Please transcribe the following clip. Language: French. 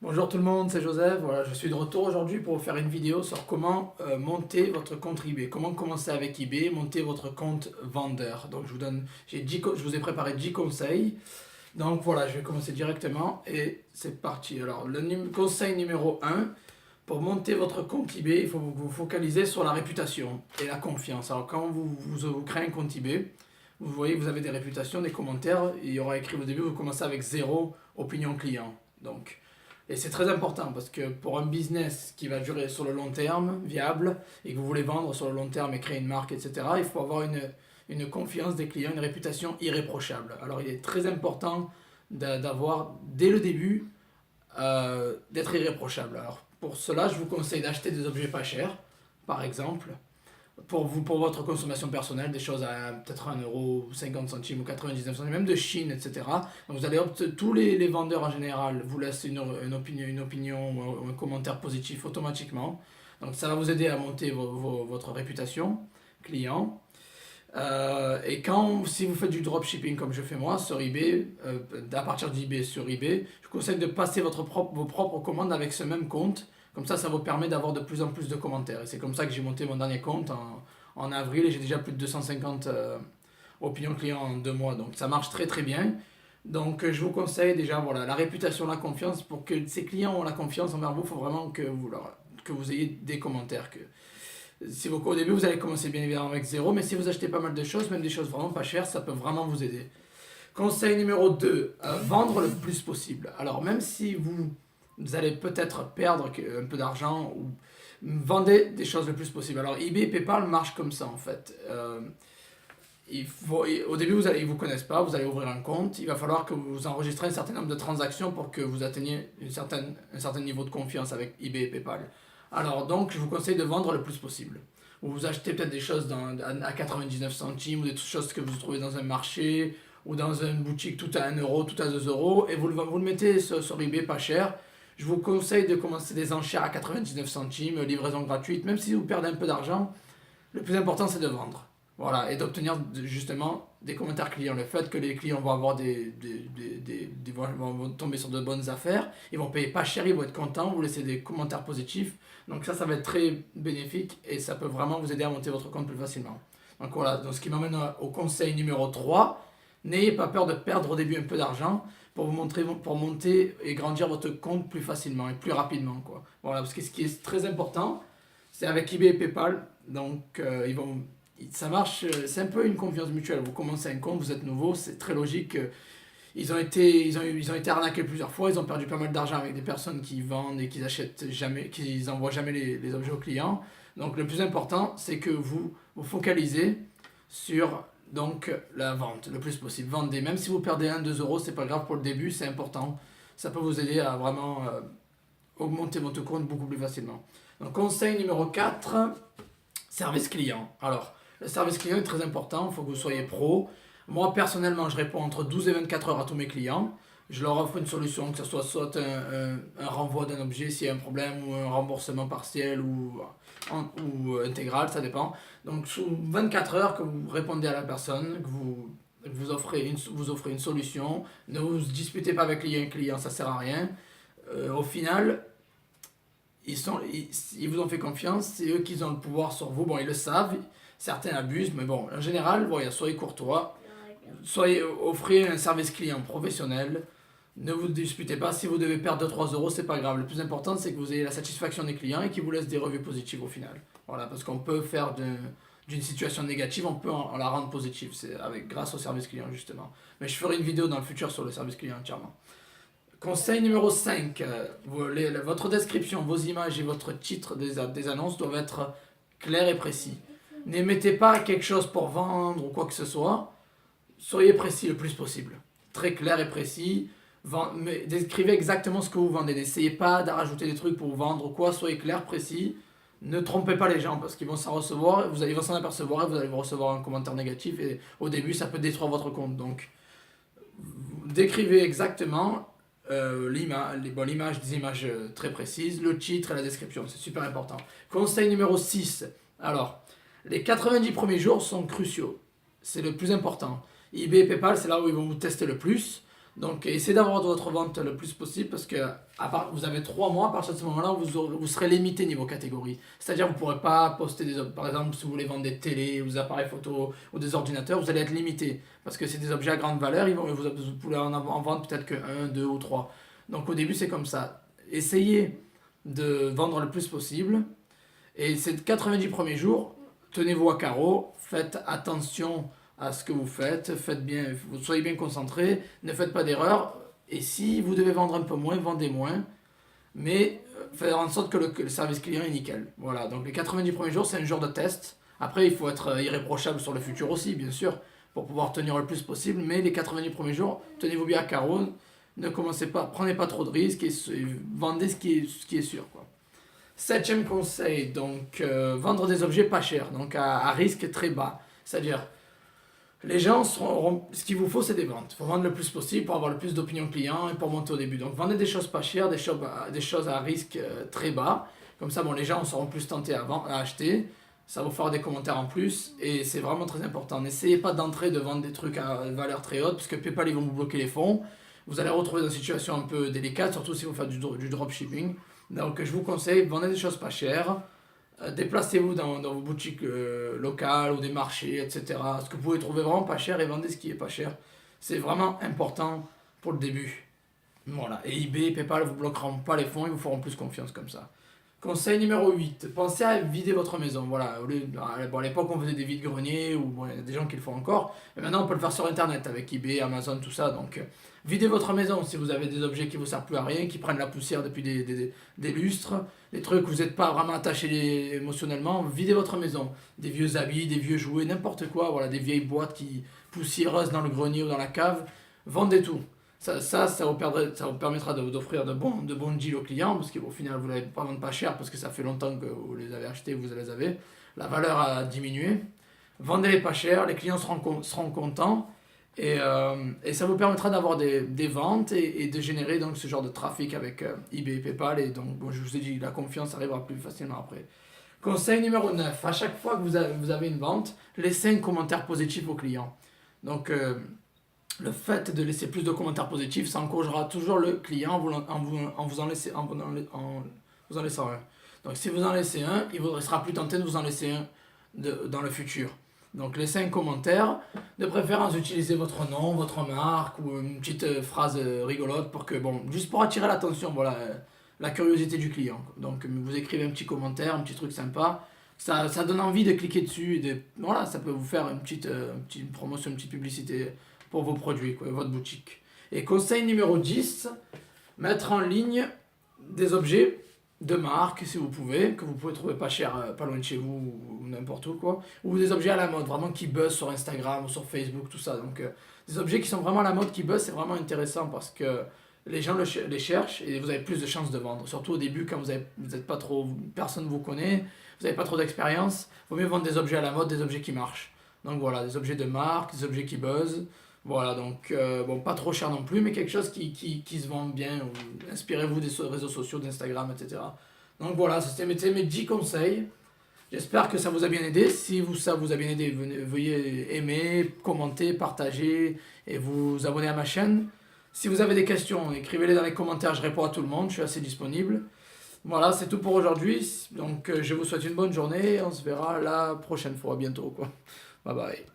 Bonjour tout le monde, c'est Joseph. Voilà, je suis de retour aujourd'hui pour vous faire une vidéo sur comment monter votre compte eBay. Comment commencer avec eBay, monter votre compte vendeur. Donc je vous ai préparé 10 conseils. Donc voilà, je vais commencer directement et c'est parti. Alors conseil numéro 1, pour monter votre compte eBay, il faut vous focaliser sur la réputation et la confiance. Alors quand vous créez un compte eBay, vous voyez, vous avez des réputations, des commentaires. Il y aura écrit au début, vous commencez avec zéro opinion client. Et c'est très important parce que pour un business qui va durer sur le long terme, viable, et que vous voulez vendre sur le long terme et créer une marque, etc., il faut avoir une confiance des clients, une réputation irréprochable. Alors il est très important d'avoir, dès le début, d'être irréprochable. Alors pour cela, je vous conseille d'acheter des objets pas chers, par exemple, pour votre consommation personnelle, des choses à peut-être 1,50 € ou 99 centimes, même de Chine, etc. Donc vous allez tous les vendeurs en général vous laissent une opinion ou un commentaire positif automatiquement. Donc ça va vous aider à monter votre réputation client. Et si vous faites du dropshipping comme je fais moi sur eBay, à partir d'eBay sur eBay, je vous conseille de passer vos propres commandes avec ce même compte. Comme ça vous permet d'avoir de plus en plus de commentaires. Et c'est comme ça que j'ai monté mon dernier compte en avril et j'ai déjà plus de 250 opinions clients en 2 mois. Donc ça marche très très bien. Donc je vous conseille déjà voilà, la réputation, la confiance. Pour que ces clients ont la confiance envers vous, il faut vraiment que vous ayez des commentaires. Au début, vous allez commencer bien évidemment avec zéro, mais si vous achetez pas mal de choses, même des choses vraiment pas chères, ça peut vraiment vous aider. Conseil numéro 2, vendre le plus possible. Alors même si vous allez peut-être perdre un peu d'argent, ou vendez des choses le plus possible. Alors eBay et PayPal marchent comme ça en fait. Au début, ils ne vous connaissent pas, vous allez ouvrir un compte, il va falloir que vous enregistrez un certain nombre de transactions pour que vous atteigniez un certain niveau de confiance avec eBay et PayPal. Alors donc, je vous conseille de vendre le plus possible. Vous achetez peut-être des choses à 99 centimes, ou des choses que vous trouvez dans un marché, ou dans une boutique tout à 1 euro, tout à 2 euros, et vous le mettez sur eBay pas cher. Je vous conseille de commencer des enchères à 99 centimes, livraison gratuite, même si vous perdez un peu d'argent, le plus important c'est de vendre. Voilà, et d'obtenir justement des commentaires clients. Le fait que les clients vont avoir vont tomber sur de bonnes affaires, ils vont payer pas cher, ils vont être contents, vous laissez des commentaires positifs. Donc ça va être très bénéfique et ça peut vraiment vous aider à monter votre compte plus facilement. Donc voilà, donc ce qui m'amène au conseil numéro 3. N'ayez pas peur de perdre au début un peu d'argent pour monter et grandir votre compte plus facilement et plus rapidement, quoi. Voilà, parce que ce qui est très important, c'est avec eBay et PayPal. Donc ça marche, c'est un peu une confiance mutuelle. Vous commencez un compte, vous êtes nouveau, c'est très logique. Ils ont été arnaqués plusieurs fois, ils ont perdu pas mal d'argent avec des personnes qui vendent et qui achètent jamais, qui envoient jamais les objets aux clients. Donc le plus important, c'est que vous vous focalisez sur donc la vente le plus possible. Vendez, même si vous perdez 1-2 euros, c'est pas grave pour le début, c'est important. Ça peut vous aider à vraiment augmenter votre compte beaucoup plus facilement. Donc conseil numéro 4, service client. Alors, le service client est très important, il faut que vous soyez pro. Moi, personnellement, je réponds entre 12 et 24 heures à tous mes clients. Je leur offre une solution, que ce soit un renvoi d'un objet s'il y a un problème, ou un remboursement partiel ou intégral, ça dépend. Donc, sous 24 heures que vous répondez à la personne, que vous offrez une solution, ne vous disputez pas avec un client, ça sert à rien. Au final, ils vous ont fait confiance, c'est eux qui ont le pouvoir sur vous. Bon, ils le savent, certains abusent, mais bon, en général, voilà, soyez courtois, offrez un service client professionnel, ne vous disputez pas. Si vous devez perdre 2-3 euros, c'est pas grave. Le plus important, c'est que vous ayez la satisfaction des clients et qu'ils vous laissent des revues positives au final. Voilà, parce qu'on peut faire d'une situation négative, on peut en la rendre positive, grâce au service client justement. Mais je ferai une vidéo dans le futur sur le service client entièrement. Conseil numéro 5, votre description, vos images et votre titre des annonces doivent être clairs et précis. N'émettez pas quelque chose pour vendre ou quoi que ce soit. Soyez précis le plus possible. Très clair et précis. Mais décrivez exactement ce que vous vendez. N'essayez pas de rajouter des trucs pour vendre ou quoi. Soyez clair, précis. Ne trompez pas les gens parce qu'ils vont s'en recevoir, ils vont s'en apercevoir et vous allez recevoir un commentaire négatif. Et au début, ça peut détruire votre compte. Donc, décrivez exactement l'image, des images très précises, le titre et la description, c'est super important. Conseil numéro 6, alors, les 90 premiers jours sont cruciaux, c'est le plus important. eBay et PayPal, c'est là où ils vont vous tester le plus. Donc essayez d'avoir votre vente le plus possible parce que vous avez 3 mois, à partir de ce moment-là, vous serez limité niveau catégorie. C'est-à-dire que vous ne pourrez pas poster par exemple, si vous voulez vendre des télés, ou des appareils photo ou des ordinateurs, vous allez être limité parce que c'est des objets à grande valeur, vous pouvez en vendre peut-être que un, 2 ou 3. Donc au début, c'est comme ça. Essayez de vendre le plus possible et ces 90 premiers jours, tenez-vous à carreau, faites attention à ce que vous faites bien, soyez bien concentré, ne faites pas d'erreurs. Et si vous devez vendre un peu moins, vendez moins, mais faire en sorte que le service client est nickel. Voilà, donc les 90 premiers jours, c'est un jour de test. Après, il faut être irréprochable sur le futur aussi, bien sûr, pour pouvoir tenir le plus possible. Mais les 90 premiers jours, tenez-vous bien à carreau, ne commencez pas, prenez pas trop de risques et vendez ce qui est sûr, quoi. Septième conseil, donc vendre des objets pas chers, donc à risque très bas. C'est-à-dire, les gens ce qu'il vous faut, c'est des ventes. Il faut vendre le plus possible pour avoir le plus d'opinion client et pour monter au début. Donc vendez des choses pas chères, des choses à risque très bas. Comme ça, bon, les gens seront plus tentés à acheter. Ça va vous faire des commentaires en plus et c'est vraiment très important. N'essayez pas d'entrer de vendre des trucs à valeur très haute parce que PayPal ils vont vous bloquer les fonds. Vous allez retrouver dans une situation un peu délicate, surtout si vous faites du dropshipping. Donc je vous conseille, vendez des choses pas chères. Déplacez-vous dans vos boutiques locales ou des marchés, etc. Ce que vous pouvez trouver vraiment pas cher et vendez ce qui est pas cher. C'est vraiment important pour le début. Voilà. Et eBay, PayPal vous bloqueront pas les fonds, ils vous feront plus confiance comme ça. Conseil numéro 8, pensez à vider votre maison. Voilà, à l'époque on faisait des vides-greniers, ou bon, il y a des gens qui le font encore, mais maintenant on peut le faire sur internet avec eBay, Amazon, tout ça. Donc videz votre maison si vous avez des objets qui ne vous servent plus à rien, qui prennent la poussière depuis des lustres, des trucs où vous n'êtes pas vraiment attaché émotionnellement. Videz votre maison, des vieux habits, des vieux jouets, n'importe quoi, voilà, des vieilles boîtes poussiéreuses dans le grenier ou dans la cave. Vendez tout. Ça vous permettra d'offrir de bons deals aux clients, parce qu'au final, vous ne l'avez pas vendre pas cher, parce que ça fait longtemps que vous les avez achetés, vous les avez. La valeur a diminué. Vendez-les pas cher, les clients seront contents, et ça vous permettra d'avoir des ventes et de générer donc ce genre de trafic avec eBay, PayPal, et donc, bon, je vous ai dit, la confiance arrivera plus facilement après. Conseil numéro 9, à chaque fois que vous avez une vente, laissez un commentaire positif aux clients. Donc, le fait de laisser plus de commentaires positifs, ça encouragera toujours le client en vous en laissant un. Donc si vous en laissez un, il sera plus tenté de vous en laisser un dans le futur. Donc laissez un commentaire, de préférence utilisez votre nom, votre marque ou une petite phrase rigolote pour que, bon, juste pour attirer l'attention, voilà, la curiosité du client. Donc vous écrivez un petit commentaire, un petit truc sympa, ça donne envie de cliquer dessus et voilà, ça peut vous faire une petite promotion, une petite publicité pour vos produits, quoi, votre boutique. Et conseil numéro 10, mettre en ligne des objets de marque, si vous pouvez, que vous pouvez trouver pas cher, pas loin de chez vous, ou n'importe où, quoi. Ou des objets à la mode, vraiment qui buzzent sur Instagram ou sur Facebook, tout ça. Donc, des objets qui sont vraiment à la mode, qui buzzent, c'est vraiment intéressant parce que les gens les cherchent et vous avez plus de chances de vendre. Surtout au début, quand vous êtes pas trop, personne ne vous connaît, vous n'avez pas trop d'expérience, il vaut mieux vendre des objets à la mode, des objets qui marchent. Donc voilà, des objets de marque, des objets qui buzzent. Voilà, donc bon, pas trop cher non plus, mais quelque chose qui se vend bien. Inspirez-vous des réseaux sociaux, d'Instagram, etc. Donc voilà, c'était mes 10 conseils. J'espère que ça vous a bien aidé. Si ça vous a bien aidé, veuillez aimer, commenter, partager et vous abonner à ma chaîne. Si vous avez des questions, écrivez-les dans les commentaires, je réponds à tout le monde, je suis assez disponible. Voilà, c'est tout pour aujourd'hui. Donc je vous souhaite une bonne journée et on se verra la prochaine fois, bientôt, quoi. Bye bye.